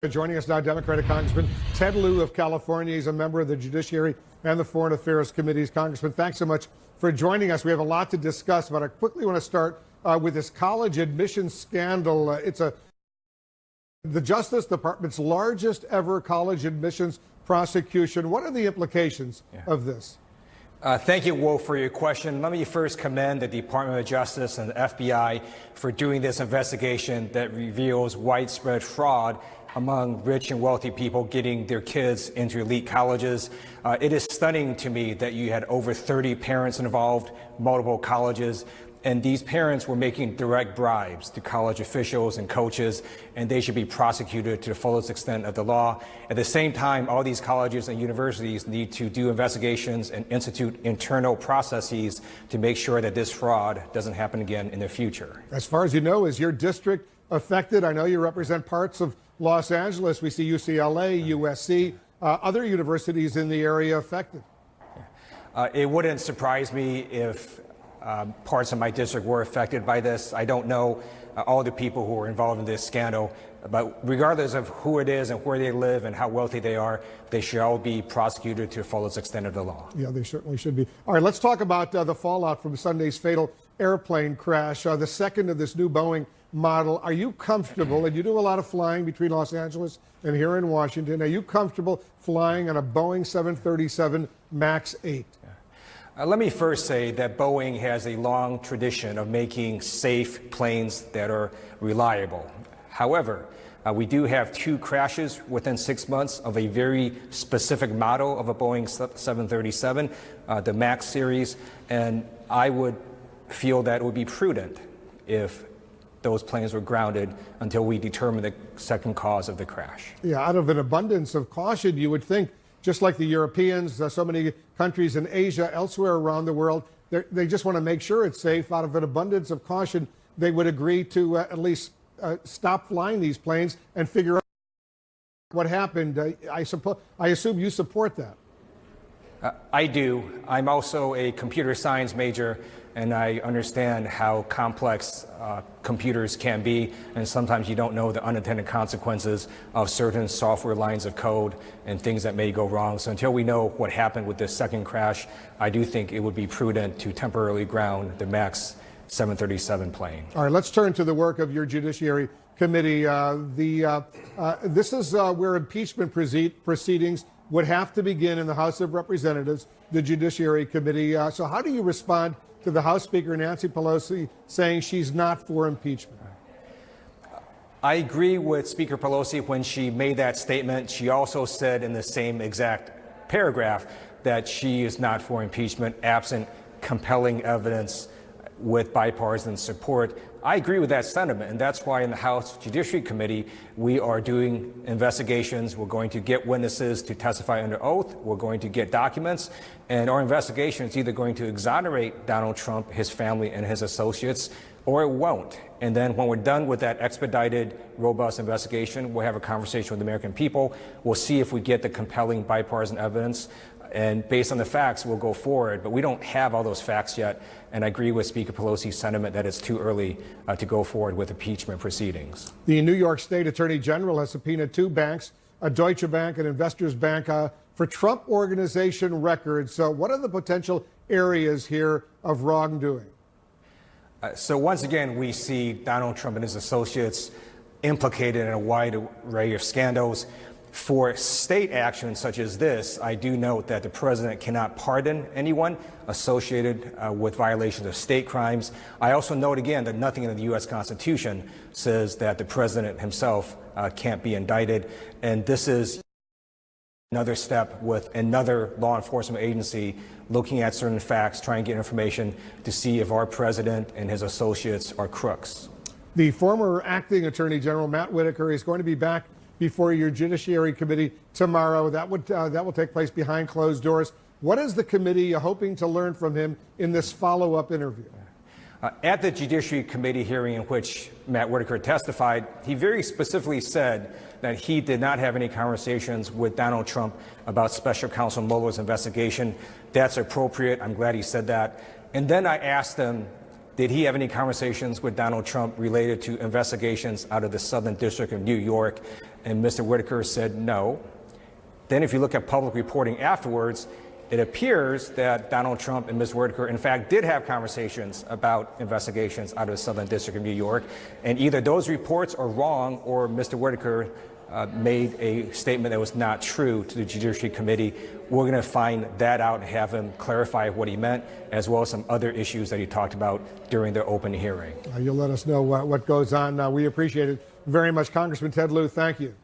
Joining us now, Democratic Congressman Ted Lieu of California. He's a member of the Judiciary and the Foreign Affairs Committees. Congressman, thanks so much for joining us. We have a lot to discuss, but I quickly want to start with this college admissions scandal. It's the Justice Department's largest ever college admissions prosecution. What are the implications of this? Thank you, Wolf, for your question. Let me first commend the Department of Justice and the FBI for doing this investigation that reveals widespread fraud among rich and wealthy people getting their kids into elite colleges. It is stunning to me that you had over 30 parents involved, multiple colleges, and these parents were making direct bribes to college officials and coaches, and they should be prosecuted to the fullest extent of the law. At the same time, all these colleges and universities need to do investigations and institute internal processes to make sure that this fraud doesn't happen again in the future. As far as you know, is your district affected? I know you represent parts of Los Angeles. We see UCLA, USC, other universities in the area affected. It wouldn't surprise me if parts of my district were affected by this. I don't know all the people who were involved in this scandal, but regardless of who it is and where they live and how wealthy they are, they should all be prosecuted to the fullest extent of the law. Yeah, they certainly should be. All right, let's talk about the fallout from Sunday's fatal airplane crash, the second of this new Boeing model. Are you comfortable, and you do a lot of flying between Los Angeles and here in Washington, are you comfortable flying on a Boeing 737 MAX 8? Let me first say that Boeing has a long tradition of making safe planes that are reliable. However, we do have two crashes within 6 months of a very specific model of a Boeing 737, the MAX series, and I would feel that it would be prudent if those planes were grounded until we determine the second cause of the crash. Yeah, out of an abundance of caution, you would think, just like the Europeans, so many countries in Asia, elsewhere around the world, they just want to make sure it's safe. Out of an abundance of caution, they would agree to at least stop flying these planes and figure out what happened. I assume you support that. I do. I'm also a computer science major, and I understand how complex computers can be, and sometimes you don't know the unintended consequences of certain software lines of code and things that may go wrong. So until we know what happened with this second crash, I do think it would be prudent to temporarily ground the MAX 737 plane. All right, let's turn to the work of your Judiciary Committee. This is where impeachment proceedings would have to begin in the House of Representatives, the Judiciary Committee. So how do you respond to the House Speaker Nancy Pelosi saying she's not for impeachment? I agree with Speaker Pelosi when she made that statement. She also said in the same exact paragraph that she is not for impeachment absent compelling evidence with bipartisan support. I agree with that sentiment, and that's why in the House Judiciary Committee we are doing investigations. We're going to get witnesses to testify under oath. We're going to get documents, and our investigation is either going to exonerate Donald Trump, his family, and his associates, or it won't. And then when we're done with that expedited, robust investigation, we'll have a conversation with the American people. We'll see if we get the compelling bipartisan evidence. And based on the facts, we'll go forward. But we don't have all those facts yet. And I agree with Speaker Pelosi's sentiment that it's too early to go forward with impeachment proceedings. The New York State Attorney General has subpoenaed two banks, a Deutsche Bank and Investors Bank, for Trump Organization records. So what are the potential areas here of wrongdoing? So once again, we see Donald Trump and his associates implicated in a wide array of scandals. For state action such as this, I do note that the president cannot pardon anyone associated with violations of state crimes. I also note again that nothing in the U.S. Constitution says that the president himself can't be indicted. And this is another step with another law enforcement agency looking at certain facts, trying to get information to see if our president and his associates are crooks. The former acting Attorney General Matt Whitaker is going to be back before your Judiciary Committee tomorrow. That will take place behind closed doors. What is the committee hoping to learn from him in this follow-up interview? At the Judiciary Committee hearing in which Matt Whitaker testified, he very specifically said that he did not have any conversations with Donald Trump about Special Counsel Mueller's investigation. That's appropriate. I'm glad he said that. And then I asked him, did he have any conversations with Donald Trump related to investigations out of the Southern District of New York? and Mr. Whitaker said no. Then if you look at public reporting afterwards, it appears that Donald Trump and Ms. Whitaker, in fact, did have conversations about investigations out of the Southern District of New York. And either those reports are wrong or Mr. Whitaker made a statement that was not true to the Judiciary Committee. We're going to find that out and have him clarify what he meant, as well as some other issues that he talked about during the open hearing. You'll let us know what goes on. We appreciate it very much. Congressman Ted Lieu, thank you.